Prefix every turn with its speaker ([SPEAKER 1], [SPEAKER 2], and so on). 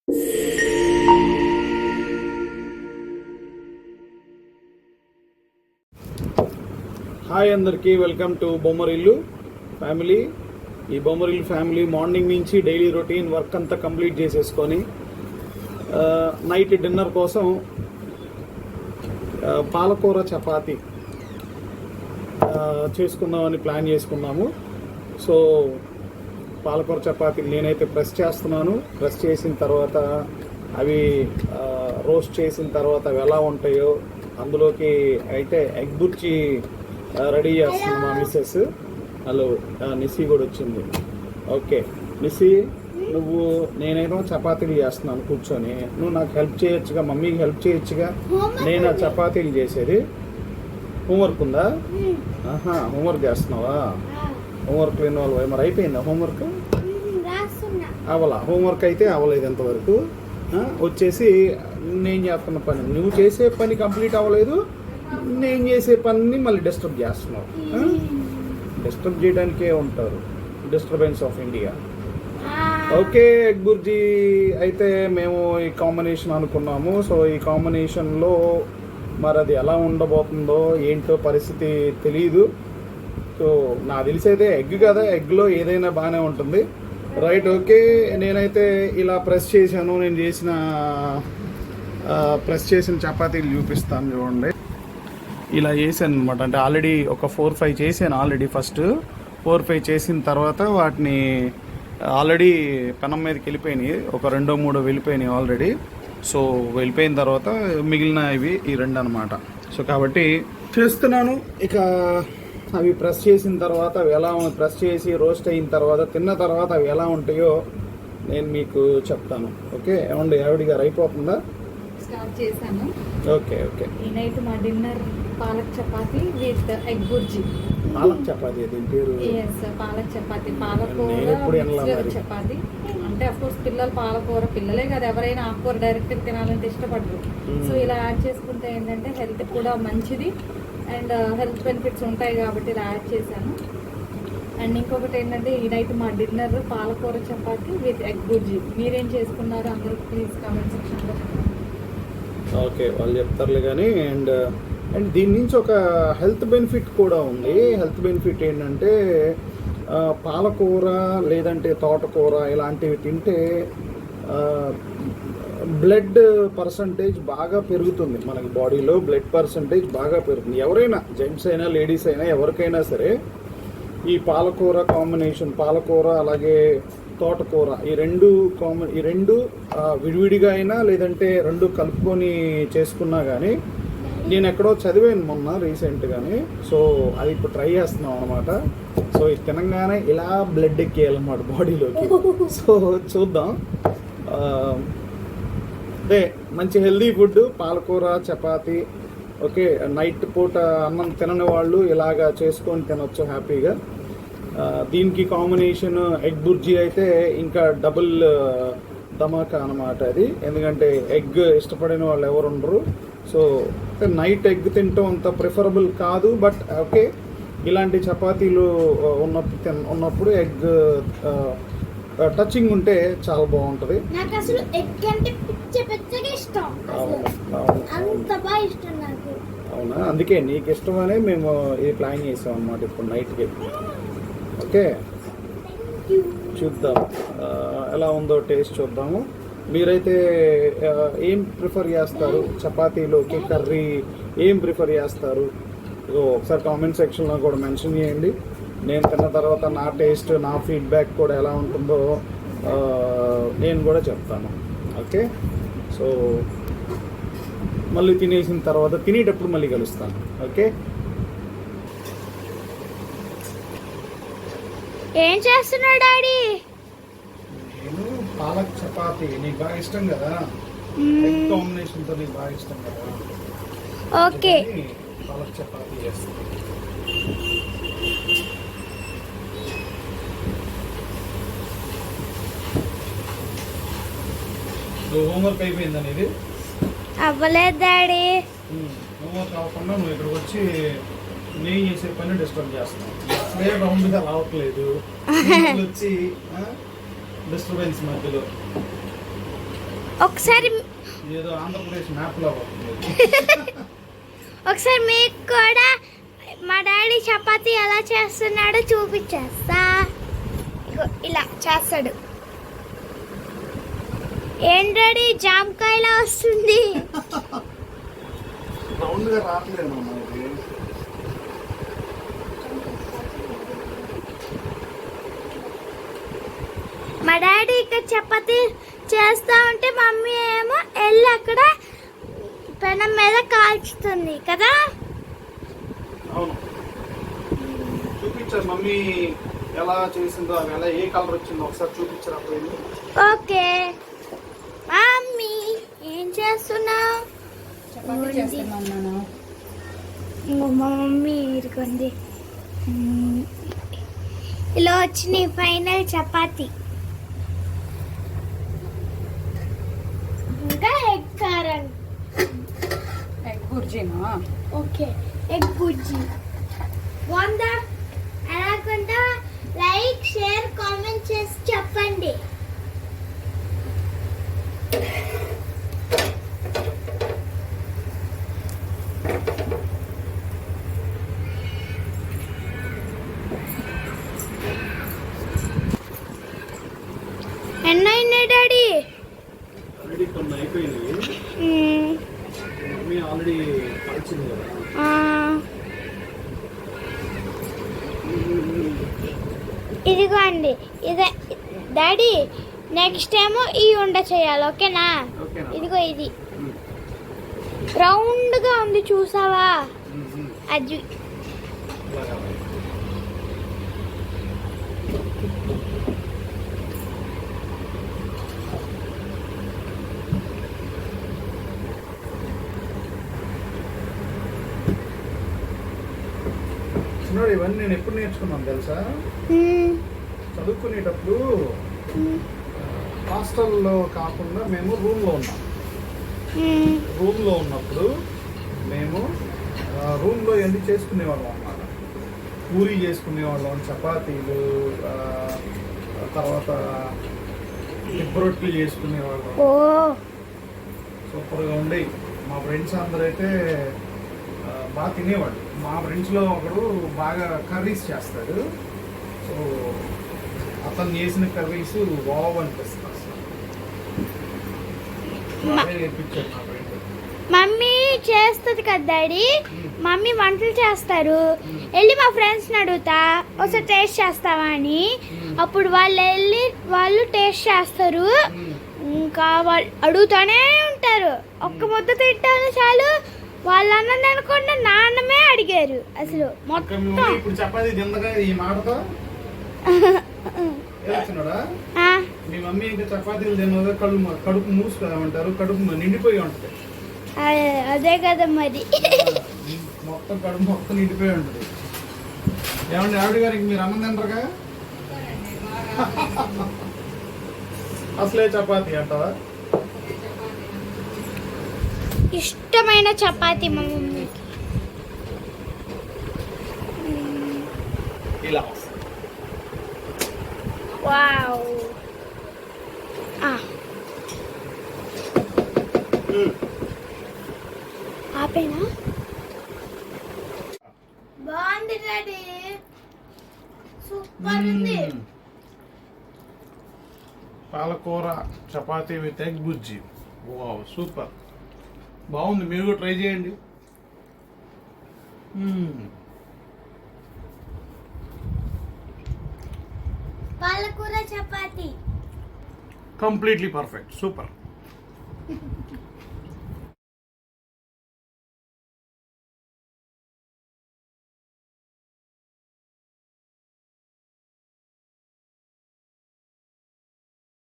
[SPEAKER 1] Hi అందరికీ, welcome to Bommarillu family. ఈ Bommarillu family morning నుంచి డైలీ రొటీన్ వర్క్ అంతా కంప్లీట్ చేసేసుకొని నైట్ డిన్నర్ కోసం పాలకూర చపాతి చేసుకుందామని ప్లాన్ చేసుకున్నాము. సో పాలకూర చపాతీ నేనైతే ప్రెస్ చేస్తున్నాను. ప్రెస్ చేసిన తర్వాత అవి రోస్ట్ చేసిన తర్వాత అవి ఎలా ఉంటాయో అందులోకి అయితే ఎగ్ బుర్జీ రెడీ చేస్తుంది మా మిస్సెస్. హలో, నిస్సి కూడా వచ్చింది. ఓకే నిస్సి, నువ్వు నేనేమో చపాతీలు చేస్తున్నాను కూర్చొని, నువ్వు నాకు హెల్ప్ చేయొచ్చుగా, మమ్మీకి హెల్ప్ చేయొచ్చుగా. నేను ఆ చపాతీలు చేసేది. హోంవర్క్ ఉందా? హోంవర్క్ చేస్తున్నావా? హోంవర్క్ ఇన్వాల్వ్ అయ్యి మరి అయిపోయిందా హోంవర్క్? అవలా హోంవర్క్ అయితే అవ్వలేదు ఎంతవరకు. వచ్చేసి నేను చేస్తున్న పని, నువ్వు చేసే పని కంప్లీట్ అవ్వలేదు, నేను చేసే పని మళ్ళీ డిస్టర్బ్ చేస్తున్నావు. డిస్టర్బ్ చేయడానికే ఉంటారు, disturbance of India. Okay, egg bhurji అయితే మేము ఈ కాంబినేషన్ అనుకున్నాము. సో ఈ కాంబినేషన్లో మరి అది ఎలా ఉండబోతుందో ఏంటో పరిస్థితి తెలియదు. సో నాకు తెలిసైతే ఎగ్ కదా, ఎగ్లో ఏదైనా బాగానే ఉంటుంది. Right, okay. నేనైతే ఇలా ప్రెస్ చేశాను. నేను ప్రెస్ చేసిన చపాతీలు చూపిస్తాను చూడండి. ఇలా చేశాను అనమాట. అంటే ఆల్రెడీ ఒక 4-5 చేశాను ఆల్రెడీ. ఫస్ట్ 4-5 చేసిన తర్వాత వాటిని ఆల్రెడీ పెనం మీదకి వెళ్ళిపోయినాయి. ఒక 2-3 వెళ్ళిపోయినాయి ఆల్రెడీ. సో వెళ్ళిపోయిన తర్వాత మిగిలిన ఇవి ఈ 2 అనమాట. సో కాబట్టి చేస్తున్నాను. ఇక అవి ప్రెస్ చేసిన తర్వాత అవి ఎలా ప్రెస్ చేసి రోస్ట్ అయిన తర్వాత తిన్న తర్వాత అవి ఎలా ఉంటాయో నేను మీకు చెప్తాను. ఓకే, ఏమండి ఆవిడ గారు అయిపోతుందా?
[SPEAKER 2] స్టార్ట్ చేశాను.
[SPEAKER 1] Okay okay.
[SPEAKER 2] ఈ నైట్ మా dinner palak chapati with egg bhurji.
[SPEAKER 1] Palak chapati దీని పేరు?
[SPEAKER 2] పాలక్ చపాతి, పాలకూర చపాతి. అంటే అఫ్ కోర్స్ పిల్లలు పాలకూర, పిల్లలే కదా ఎవరైనా ఆకుకూర డైరెక్ట్ తినాలంటే ఇష్టపడరు. సో ఇలా యాడ్ చేసుకుంటే ఏంటంటే హెల్త్ కూడా మంచిది అండ్ హెల్త్ బెనిఫిట్స్ ఉంటాయి కాబట్టి ఇలా యాడ్ చేశాను. అండ్ ఇంకొకటి ఏంటంటే ఈ నైట్ మా డిన్నర్ పాలకూర చపాతి విత్ ఎగ్ బుర్జీ. మీరేం చేసుకున్నారు అందరూ ప్లీజ్ కామెంట్ సెక్షన్లో చెప్పండి.
[SPEAKER 1] ఓకే, వాళ్ళు చెప్తారులే కానీ. అండ్ దీని నుంచి ఒక హెల్త్ బెనిఫిట్ కూడా ఉంది. హెల్త్ బెనిఫిట్ ఏంటంటే పాలకూర లేదంటే తోటకూర ఇలాంటివి తింటే బ్లడ్ పర్సంటేజ్ బాగా పెరుగుతుంది. మనకి బాడీలో బ్లడ్ పర్సంటేజ్ బాగా పెరుగుతుంది. ఎవరైనా జెంట్స్ అయినా లేడీస్ అయినా ఎవరికైనా సరే ఈ పాలకూర కాంబినేషన్, పాలకూర అలాగే తోటకూర ఈ రెండు విడివిడిగా అయినా లేదంటే 2 కలుపుకొని చేసుకున్నా కానీ, నేను ఎక్కడో చదివాను మొన్న రీసెంట్గానే. సో అది ఇప్పుడు ట్రై చేస్తున్నాం అనమాట. సో ఇది తినగానే ఇలా బ్లడ్ ఎక్కేయాలన్నమాట బాడీలోకి. సో చూద్దాం. అదే మంచి హెల్దీ ఫుడ్ పాలకూర చపాతి. ఓకే, నైట్ పూట అన్నం తినని వాళ్ళు ఇలాగా చేసుకొని తినొచ్చు హ్యాపీగా. దీనికి కాంబినేషన్ ఎగ్ బుర్జీ అయితే ఇంకా డబుల్ ధమాకా అనమాట అది. ఎందుకంటే ఎగ్ ఇష్టపడిన వాళ్ళు ఎవరు ఉండరు. సో నైట్ ఎగ్ తినటం అంత ప్రిఫరబుల్ కాదు. బట్ ఓకే, ఇలాంటి చపాతీలు ఉన్నప్పుడు ఎగ్ టచింగ్ ఉంటే చాలా బాగుంటుంది.
[SPEAKER 3] నాకు అసలు ఎగ్ అంటే పిచ్చగా ఇష్టం. అంత బాగా ఇష్టం నాకు.
[SPEAKER 1] అవునా, అందుకే నీకు ఇష్టమనే మేము ఇది ప్లాన్ చేసాం అన్నమాట ఇప్పుడు నైట్కి. ఓకే, చూద్దాం ఎలా ఉందో టేస్ట్ చూద్దాము. మీరైతే ఏం ప్రిఫర్ చేస్తారు? చపాతీలోకి కర్రీ ఏం ప్రిఫర్ చేస్తారు? ఒకసారి కామెంట్ సెక్షన్లో కూడా మెన్షన్ చేయండి. నేను తిన్న తర్వాత నా టేస్ట్, నా ఫీడ్బ్యాక్ కూడా ఎలా ఉంటుందో నేను కూడా చెప్తాను. ఓకే, సో మళ్ళీ తినేసిన తర్వాత తినేటప్పుడు మళ్ళీ కలుస్తాను. ఓకే,
[SPEAKER 3] ఏం చేస్తున్నాడు డాడీ?
[SPEAKER 1] నేను పాలక్ చపాతీ, నీకు బాగా ఇష్టం కదా, ఎగ్ కాంబినేషన్తో నీకు బాగా ఇష్టం కదా.
[SPEAKER 3] ఓకే,
[SPEAKER 1] పాలక్ చపాతీ చేస్తాను. హోంవర్క్ అయిపోయింది అనేది?
[SPEAKER 3] అవ్వలేదు డాడీ.
[SPEAKER 1] హోంవర్క్ అవ్వకుండా నువ్వు ఇక్కడికి వచ్చి నేను చేసే పని డిస్టర్బ్ చేస్తాను. అసలే రౌండ్గా రావట్లేదు, వచ్చి డిస్టర్బెన్స్ మధ్యలో.
[SPEAKER 3] ఒకసారి
[SPEAKER 1] ఏదో ఆంధ్రప్రదేశ్ మ్యాప్ లో
[SPEAKER 3] ఒకసారి మీకు కూడా మా డాడీ చపాతీ ఎలా చేస్తున్నాడో చూపించేస్తా. ఇగో ఇలా చేస్తాడు. ఏం డాడీ జామకాయలా వస్తుంది?
[SPEAKER 1] రౌండ్ గా రావట్లేదు మనకి.
[SPEAKER 3] మా డాడీ ఇక్కడ చపాతీ చేస్తా ఉంటే మమ్మీ ఏమో వెళ్ళి అక్కడ పెనం మీద కాల్చుతుంది కదా.
[SPEAKER 1] అవును, చూపించారు మమ్మీ ఎలా చేసిందో, అవి ఎలా ఏ కలర్ వచ్చిందో ఒకసారి చూపించారు. అప్పుడు
[SPEAKER 3] ఓకే మమ్మీ ఏం చేస్తున్నావు?
[SPEAKER 2] చపాతీ చేస్తున్నాను నాన్న.
[SPEAKER 3] మా మమ్మీ ఇరుకుంది. ఇలా వచ్చిన ఫైనల్ చపాతీ. ఇంకా ఎగ్ కారం.
[SPEAKER 2] ఎగ్ బుర్జీనా?
[SPEAKER 3] ఓకే ఎగ్ బుజ్జి బాగుందా? అలాగంటే లైక్ షేర్ కామెంట్ చేసి చెప్పండి. ఎన్నైనా డాడీ?
[SPEAKER 1] ఆల్రెడీ కొన్ని అయిపోయినాయి. మమ్మీ ఆల్రెడీ కాల్చింది కదా.
[SPEAKER 3] ఇదిగోండి ఇదే డాడీ. నెక్స్ట్ ఏమో ఈ ఉండ చేయాలి. ఓకేనా?
[SPEAKER 1] ఓకేనా?
[SPEAKER 3] ఇదిగో ఇది రౌండ్ గా ఉంది చూసావా? అది
[SPEAKER 1] ఇలా కావాలి. చిన్నోడు ఇవన్నీ నేను ఎప్పుడు నేర్చుకున్నాను తెలుసా? చదువుకునేటప్పుడు హాస్టల్లో కాకుండా మేము రూమ్లో ఉన్నాం. రూమ్లో ఉన్నప్పుడు మేము రూమ్లో ఎన్ని చేసుకునేవాళ్ళం అన్నమాట. పూరి చేసుకునేవాళ్ళం, చపాతీలు, తర్వాత రొట్టెలు చేసుకునేవాళ్ళం. సూపర్గా ఉండేవి. మా ఫ్రెండ్స్ అందరూ అయితే బాగా తినేవాళ్ళు. మా ఫ్రెండ్స్లో ఒకడు బాగా కర్రీస్ చేస్తాడు. సో అతను చేసిన కర్రీస్ వావ్ అనిపిస్తుంది అసలు. అదే నేర్పించాడు మా ఫ్రెండ్.
[SPEAKER 3] మమ్మీ చేస్తుంది కదా డాడీ. మమ్మీ వంటలు చేస్తారు. వెళ్ళి మా ఫ్రెండ్స్ని అడుగుతా ఒకసారి టేస్ట్ చేస్తావా అని. అప్పుడు వాళ్ళు టేస్ట్ చేస్తారు. ఇంకా వాళ్ళు అడుగుతూనే ఉంటారు. ఒక్క ముద్ద తింటాను చాలు. వాళ్ళు అన్నది అనుకుంటే నాన్నమే అడిగారు అసలు మొత్తం.
[SPEAKER 1] ఇప్పుడు చపాతీ తిందగా ఈ మాటతో తెలుసున్నాడా? మీ మమ్మీ ఇంకా చపాతీలు తిన్నదా కడుపు మూసుకోమంటారు. కడుపు నిండిపోయి ఉంటుంది.
[SPEAKER 3] అదే కదా మరి.
[SPEAKER 1] మొత్తం కడుపు మొత్తం నిండిపోయి ఉంటుంది. ఏమండి ఆవిడ గారికి మీరు అన్నం తింటారుగా? అసలే చపాతీ అంటావా?
[SPEAKER 3] ఇష్టమైన చపాతీ మా మమ్మీకి.
[SPEAKER 1] ఇలా
[SPEAKER 3] వావ్. ఆపేనా? బాగుంది డాడీ. సూపర్ ఉంది.
[SPEAKER 1] పాలకూర chapati with egg Bujji. Wow super, బాగుంది. మీరు కూడా ట్రై చేయండి.
[SPEAKER 3] పాలకూర చపాతీ
[SPEAKER 1] కంప్లీట్లీ పర్ఫెక్ట్, సూపర్.